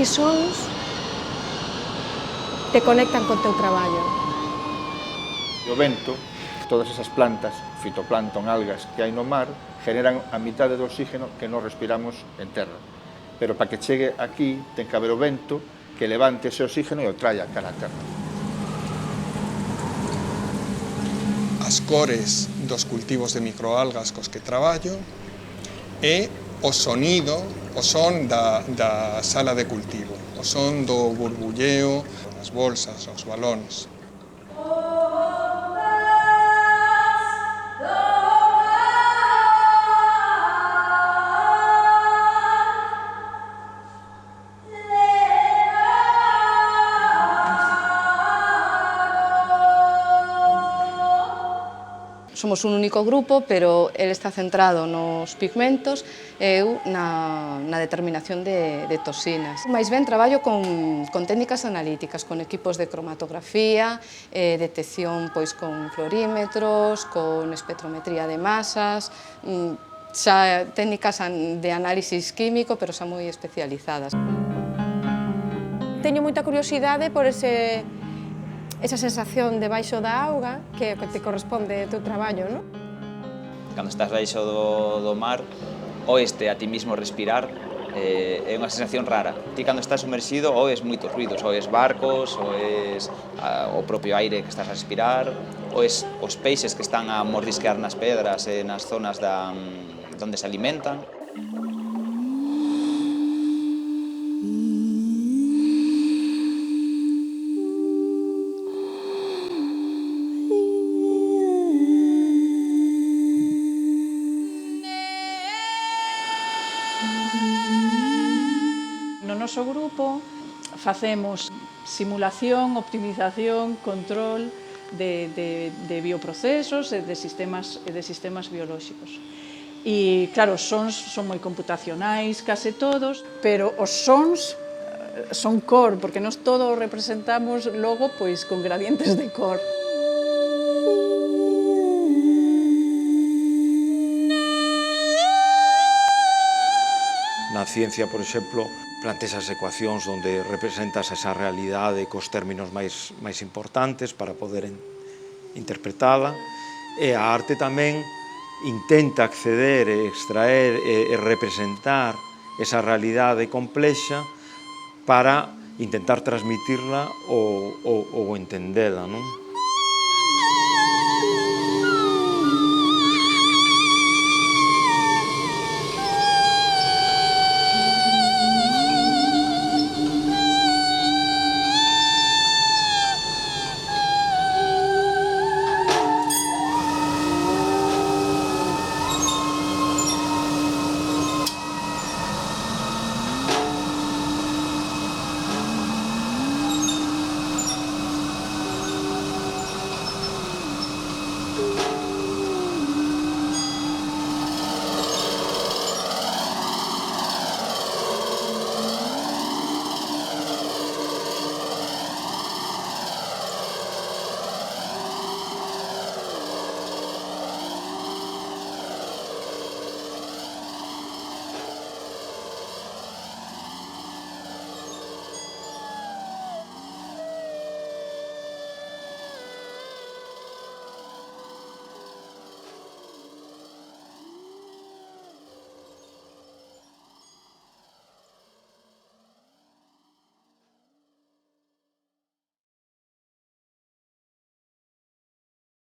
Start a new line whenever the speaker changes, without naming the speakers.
que sons te conectan con teu traballo?
O vento, todas esas plantas, fitoplancton, algas que hai no mar, generan a mitade do oxígeno que nós respiramos en terra. Pero para que chegue aquí, ten que haber o vento que levante ese oxígeno e o traia cara a terra.
As cores dos cultivos de microalgas cos que traballo e o sonido, o son da sala de cultivo, o son do burbulleo, das bolsas, os balóns.
Somos un único grupo, pero el está centrado nos pigmentos e eu na determinación de toxinas. Mais ben traballo con técnicas analíticas, con equipos de cromatografía, detección pois con fluorímetros, con espectrometría de masas, xa técnicas de análisis químico, pero xa moi especializadas.
Teño moita curiosidade por esa sensación debaixo da auga que te corresponde ao teu traballo, non?
Cando estás baixo do mar, oeste a ti mismo respirar, é unha sensación rara. Ti cando estás sumerxido oes moitos ruidos, oes barcos, oes o propio aire que estás a respirar, oes os peixes que están a mordisquear nas pedras e nas zonas onde se alimentan.
No noso grupo facemos simulación, optimización, control de bioprocesos e de sistemas biolóxicos. E, claro, os sons son moi computacionais, case todos, pero os sons son cor, porque nós todo representamos logo pois con gradientes de cor.
Na ciencia, por exemplo, plantes as ecuacións onde representas esa realidade cos términos máis importantes para poder interpretala, e a arte tamén intenta acceder e extraer e representar esa realidade complexa para intentar transmitirla ou entendela, non?